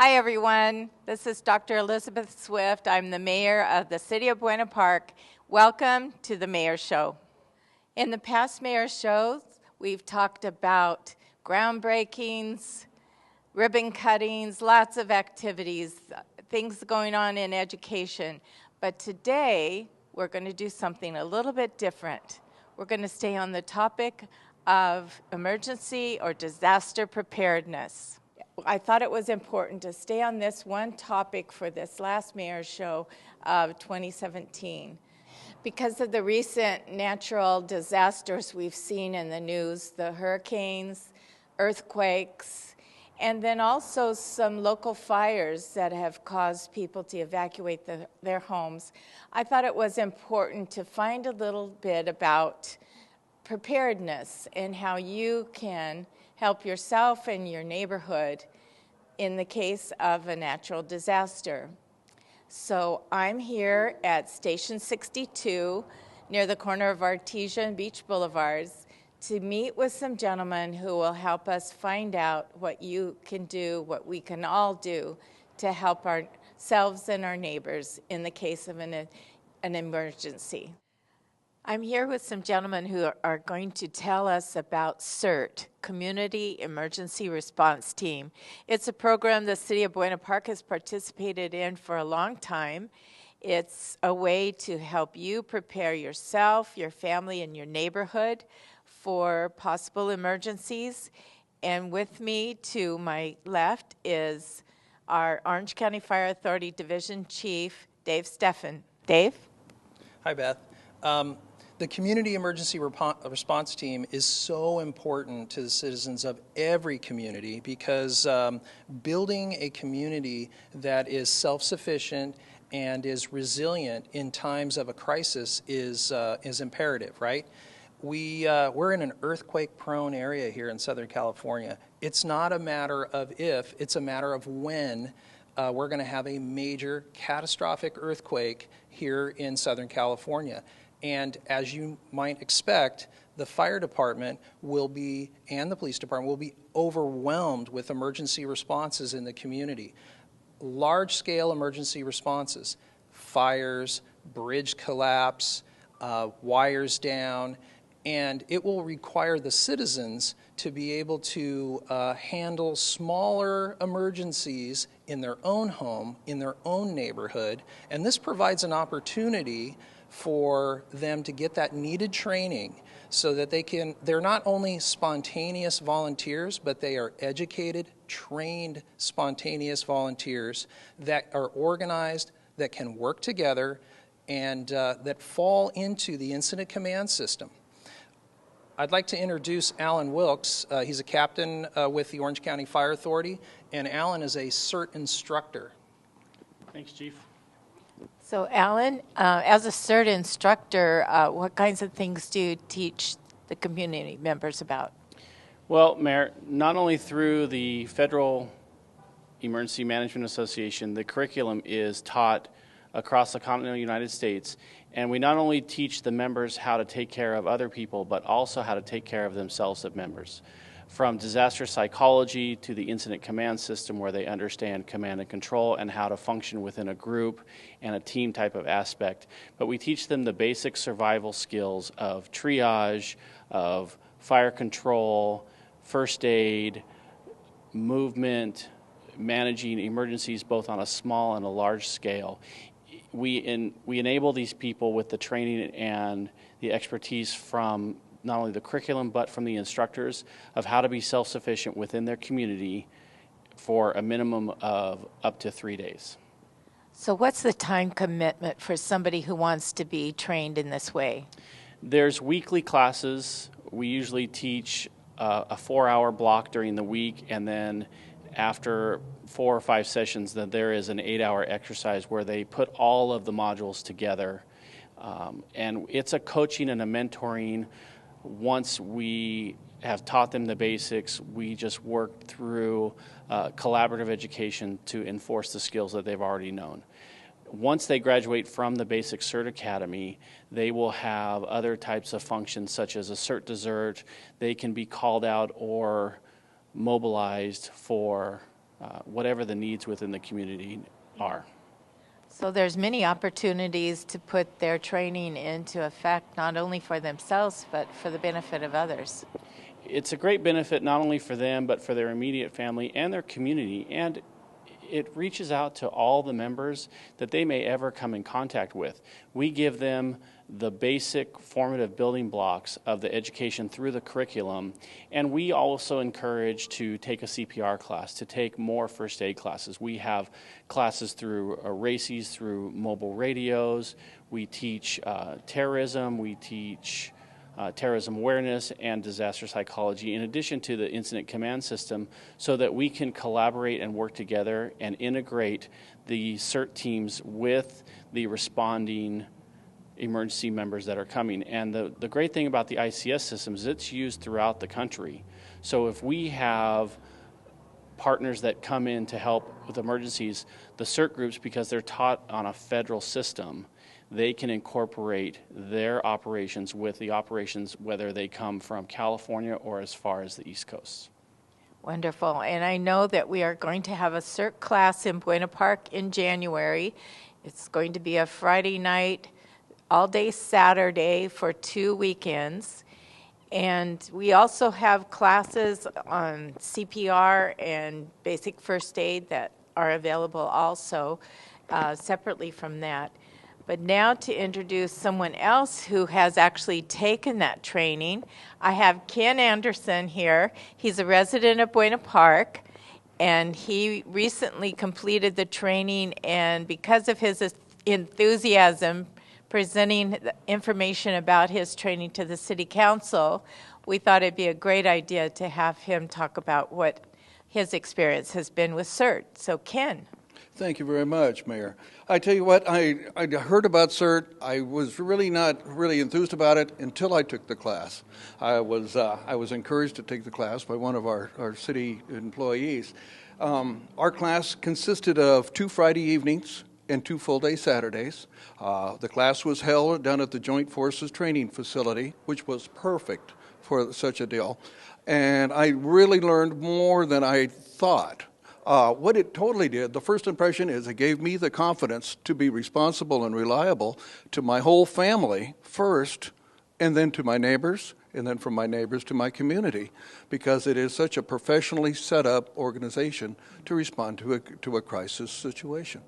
Hi, everyone. This is Dr. Elizabeth Swift. I'm the mayor of the City of Buena Park. Welcome to the Mayor's Show. In the past Mayor's Shows, we've talked about groundbreakings, ribbon cuttings, lots of activities, things going on in education. But today, we're going to do something a little bit different. We're going to stay on the topic of emergency or disaster preparedness. I thought it was important to stay on this one topic for this last Mayor's Show of 2017. Because of the recent natural disasters we've seen in the news, the hurricanes, earthquakes, and then also some local fires that have caused people to evacuate their homes, I thought it was important to find a little bit about preparedness and how you can help yourself and your neighborhood in the case of a natural disaster. So I'm here at Station 62 near the corner of Artesia and Beach Boulevards to meet with some gentlemen who will help us find out what you can do, what we can all do to help ourselves and our neighbors in the case of an emergency. I'm here with some gentlemen who are going to tell us about CERT, Community Emergency Response Team. It's a program the City of Buena Park has participated in for a long time. It's a way to help you prepare yourself, your family, and your neighborhood for possible emergencies. And with me to my left is our Orange County Fire Authority Division Chief, Dave Steffen. Dave? Hi, Beth. The Community Emergency Response Team is so important to the citizens of every community because building a community that is self-sufficient and is resilient in times of a crisis is imperative, right? We're in an earthquake-prone area here in Southern California. It's not a matter of if, it's a matter of when we're going to have a major catastrophic earthquake here in Southern California. And as you might expect, the fire department and the police department will be overwhelmed with emergency responses in the community. Large-scale emergency responses, fires, bridge collapse, wires down, and it will require the citizens to be able to handle smaller emergencies in their own home, in their own neighborhood, and this provides an opportunity for them to get that needed training so that they're not only spontaneous volunteers, but they are educated, trained, spontaneous volunteers that are organized, that can work together, and that fall into the incident command system. I'd like to introduce Alan Wilkes. He's a captain with the Orange County Fire Authority, and Alan is a CERT instructor. Thanks, Chief. So Alan, as a CERT instructor, what kinds of things do you teach the community members about? Well, Mayor, not only through the Federal Emergency Management Association, the curriculum is taught across the continental United States, and we not only teach the members how to take care of other people, but also how to take care of themselves as members. From disaster psychology to the incident command system where they understand command and control and how to function within a group and a team type of aspect. But we teach them the basic survival skills of triage, of fire control, first aid, movement, managing emergencies both on a small and a large scale. We enable these people with the training and the expertise from not only the curriculum, but from the instructors of how to be self-sufficient within their community for a minimum of up to 3 days. So what's the time commitment for somebody who wants to be trained in this way? There's weekly classes. We usually teach a 4-hour block during the week, and then after 4 or 5 sessions, then there is an 8-hour exercise where they put all of the modules together. And it's a coaching and a mentoring. Once we have taught them the basics, we just work through collaborative education to enforce the skills that they've already known. Once they graduate from the basic CERT Academy, they will have other types of functions such as a CERT desert. They can be called out or mobilized for whatever the needs within the community are. So there's many opportunities to put their training into effect, not only for themselves, but for the benefit of others. It's a great benefit not only for them, but for their immediate family and their community. And it reaches out to all the members that they may ever come in contact with. We give them the basic formative building blocks of the education through the curriculum, and we also encourage to take a CPR class, to take more first aid classes. We have classes through RACES, through mobile radios. We teach terrorism, we teach terrorism awareness and disaster psychology, in addition to the incident command system, so that we can collaborate and work together and integrate the CERT teams with the responding emergency members that are coming. And the great thing about the ICS system is it's used throughout the country. So if we have partners that come in to help with emergencies, the CERT groups, because they're taught on a federal system, they can incorporate their operations with the operations, whether they come from California or as far as the East Coast. Wonderful. And I know that we are going to have a CERT class in Buena Park in January. It's going to be a Friday night, all-day Saturday for 2 weekends. And we also have classes on CPR and basic first aid that are available also separately from that. But now to introduce someone else who has actually taken that training, I have Ken Anderson here. He's a resident of Buena Park, and he recently completed the training, and because of his enthusiasm presenting the information about his training to the City Council, we thought it'd be a great idea to have him talk about what his experience has been with CERT. So Ken. Thank you very much, Mayor. I tell you what, I heard about CERT. I was really not really enthused about it until I took the class. I was encouraged to take the class by one of our city employees. Our class consisted of 2 Friday evenings and 2 full-day Saturdays. The class was held down at the Joint Forces Training Facility, which was perfect for such a deal. And I really learned more than I thought. What it totally did, the first impression is it gave me the confidence to be responsible and reliable to my whole family first, and then to my neighbors, and then from my neighbors to my community, because it is such a professionally set up organization to respond to a crisis situation.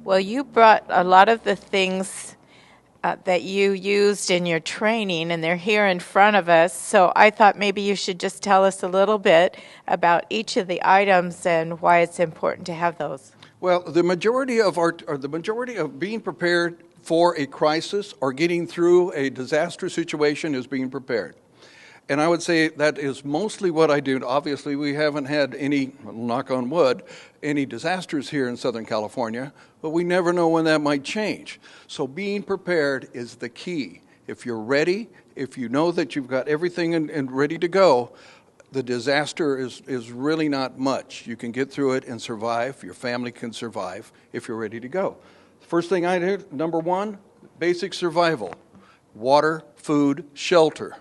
Well, you brought a lot of the things that you used in your training, and they're here in front of us. So I thought maybe you should just tell us a little bit about each of the items and why it's important to have those. Well, the majority of being prepared for a crisis or getting through a disaster situation is being prepared. And I would say that is mostly what I do. Obviously, we haven't had any, knock on wood, any disasters here in Southern California, but we never know when that might change. So being prepared is the key. If you're ready, if you know that you've got everything and ready to go, the disaster is really not much. You can get through it and survive. Your family can survive if you're ready to go. First thing I did, number 1, basic survival. Water, food, shelter.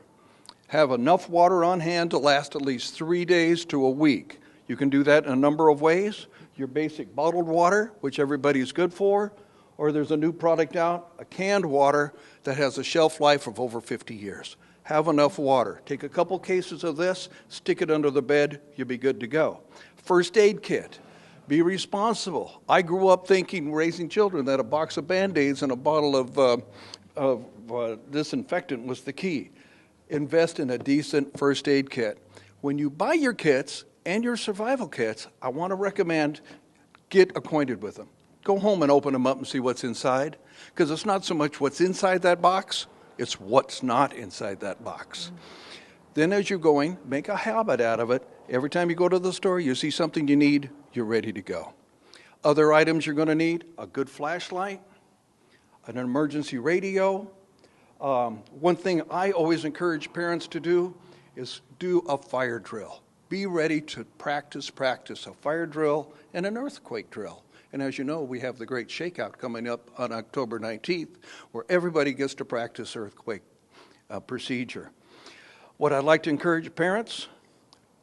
Have enough water on hand to last at least 3 days to a week. You can do that in a number of ways. Your basic bottled water, which everybody's good for, or there's a new product out, a canned water that has a shelf life of over 50 years. Have enough water. Take a couple cases of this, stick it under the bed, you'll be good to go. First aid kit. Be responsible. I grew up thinking, raising children, that a box of Band-Aids and a bottle of disinfectant was the key. Invest in a decent first aid kit. When you buy your kits and your survival kits, I want to recommend get acquainted with them. Go home and open them up and see what's inside, because it's not so much what's inside that box, it's what's not inside that box. Then as you're going, make a habit out of it. Every time you go to the store, you see something you need, you're ready to go. Other items you're going to need, a good flashlight, an emergency radio. One thing I always encourage parents to do is do a fire drill. Be ready to practice a fire drill and an earthquake drill. And as you know, we have the great shakeout coming up on October 19th, where everybody gets to practice earthquake procedure. What I'd like to encourage parents,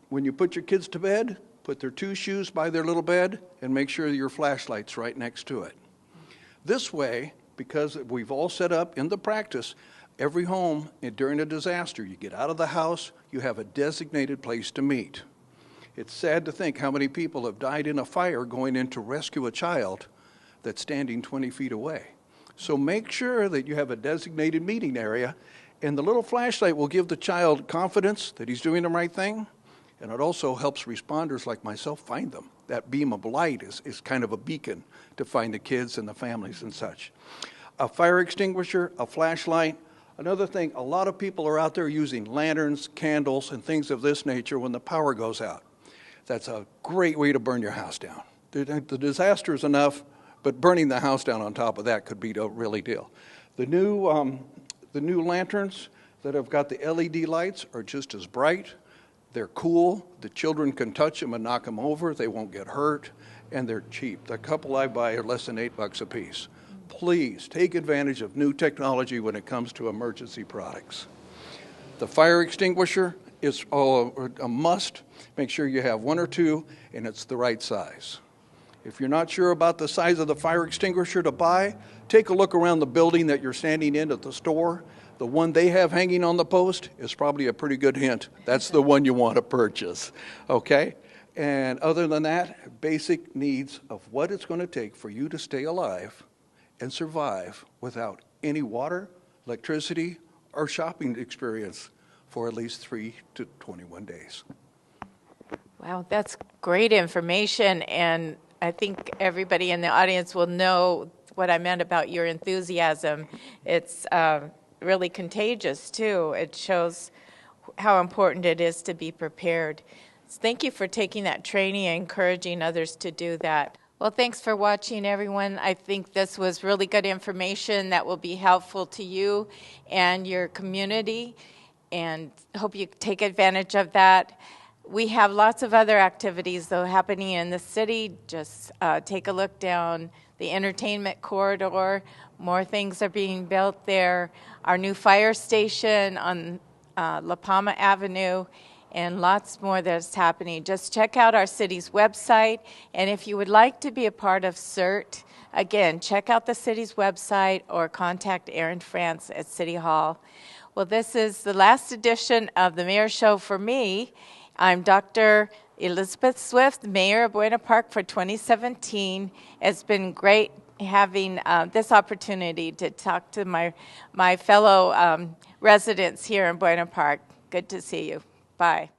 when you put your kids to bed, put their 2 shoes by their little bed, and make sure your flashlight's right next to it. This way, because we've all set up in the practice, every home during a disaster, you get out of the house, you have a designated place to meet. It's sad to think how many people have died in a fire going in to rescue a child that's standing 20 feet away. So make sure that you have a designated meeting area, and the little flashlight will give the child confidence that he's doing the right thing, and it also helps responders like myself find them. That beam of light is kind of a beacon to find the kids and the families and such. A fire extinguisher, a flashlight. Another thing, a lot of people are out there using lanterns, candles, and things of this nature when the power goes out. That's a great way to burn your house down. The disaster is enough, but burning the house down on top of that could be the really deal. The new lanterns that have got the LED lights are just as bright. They're cool. The children can touch them and knock them over. They won't get hurt, and they're cheap. The couple I buy are less than $8 a piece. Please take advantage of new technology when it comes to emergency products. The fire extinguisher is a must. Make sure you have 1 or 2, and it's the right size. If you're not sure about the size of the fire extinguisher to buy, take a look around the building that you're standing in at the store. The one they have hanging on the post is probably a pretty good hint. That's the one you want to purchase, okay? And other than that, basic needs of what it's going to take for you to stay alive and survive without any water, electricity, or shopping experience for at least 3 to 21 days. Wow, that's great information, and I think everybody in the audience will know what I meant about your enthusiasm. It's really contagious, too. It shows how important it is to be prepared. Thank you for taking that training and encouraging others to do that. Well, thanks for watching, everyone. I think this was really good information that will be helpful to you and your community, and hope you take advantage of that. We have lots of other activities, though, happening in the city. Just take a look down the entertainment corridor. More things are being built there. Our new fire station on La Palma Avenue, and lots more that's happening. Just check out our city's website, and if you would like to be a part of CERT, again, check out the city's website or contact Erin France at City Hall. Well, this is the last edition of the Mayor Show for me. I'm Dr. Elizabeth Swift, Mayor of Buena Park for 2017. It's been great having this opportunity to talk to my fellow residents here in Buena Park. Good to see you. Bye.